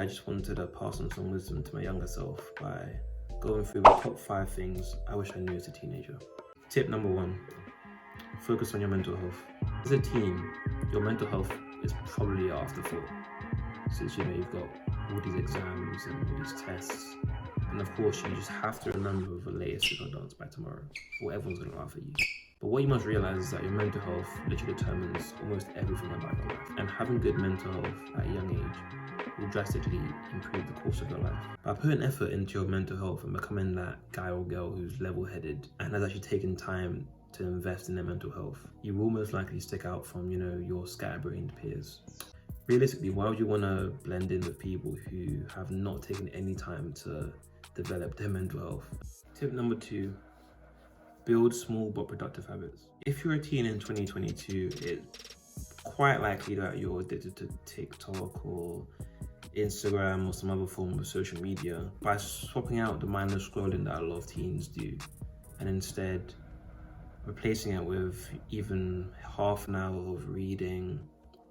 I just wanted to pass on some wisdom to my younger self by going through the top 5 things I wish I knew as a teenager. Tip number 1, focus on your mental health. As a teen, your mental health is probably your afterthought, since you've got all these exams and all these tests, and of course you just have to remember the latest TikTok dance by tomorrow, or everyone's gonna laugh at you. But what you must realize is that your mental health literally determines almost everything about your life, and having good mental health at a young age will drastically improve the course of your life. By putting effort into your mental health and becoming that guy or girl who's level-headed and has actually taken time to invest in their mental health, you will most likely stick out from, your scatterbrained peers. Realistically, why would you want to blend in with people who have not taken any time to develop their mental health? Tip number 2, build small but productive habits. If you're a teen in 2022, it's quite likely that you're addicted to TikTok or Instagram or some other form of social media. By swapping out the mindless scrolling that a lot of teens do and instead replacing it with even half an hour of reading,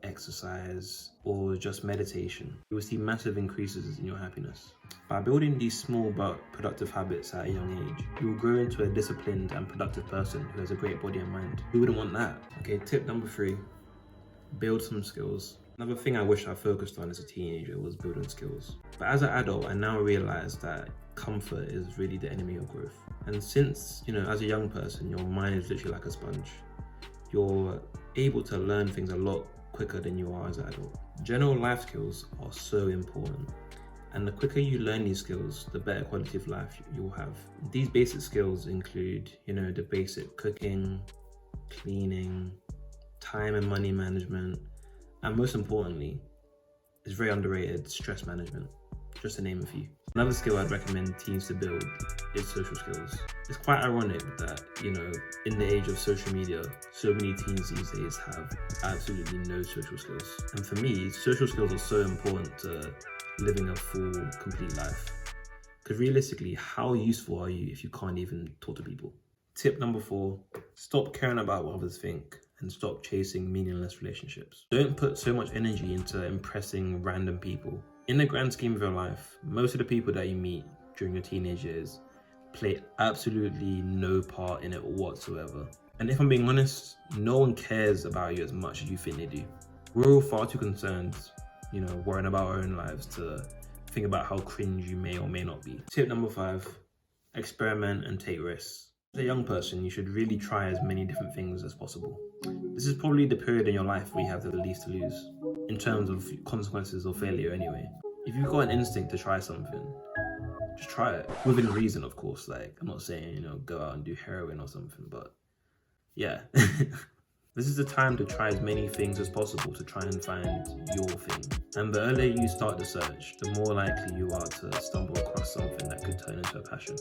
exercise, or just meditation, you will see massive increases in your happiness. By building these small but productive habits at a young age, you will grow into a disciplined and productive person who has a great body and mind. Who wouldn't want that? Okay, tip number 3, build some skills. Another thing I wish I focused on as a teenager was building skills. But as an adult, I now realize that comfort is really the enemy of growth. And since, as a young person, your mind is literally like a sponge, you're able to learn things a lot quicker than you are as an adult. General life skills are so important, and the quicker you learn these skills, the better quality of life you'll have. These basic skills include, the basic cooking, cleaning, time and money management, and most importantly, it's very underrated, stress management, just to name a few. Another skill I'd recommend teens to build is social skills. It's quite ironic that, in the age of social media, so many teens these days have absolutely no social skills. And for me, social skills are so important to living a full, complete life. Because realistically, how useful are you if you can't even talk to people? Tip number 4, stop caring about what others think and stop chasing meaningless relationships. Don't put so much energy into impressing random people. In the grand scheme of your life, most of the people that you meet during your teenage years play absolutely no part in it whatsoever. And if I'm being honest, no one cares about you as much as you think they do. We're all far too concerned, worrying about our own lives to think about how cringe you may or may not be. Tip number 5, experiment and take risks. As a young person, you should really try as many different things as possible. This is probably the period in your life where you have the least to lose, in terms of consequences or failure anyway. If you've got an instinct to try something, just try it. Within reason, of course. I'm not saying, go out and do heroin or something, but yeah. This is the time to try as many things as possible to try and find your thing. And the earlier you start the search, the more likely you are to stumble across something that could turn into a passion.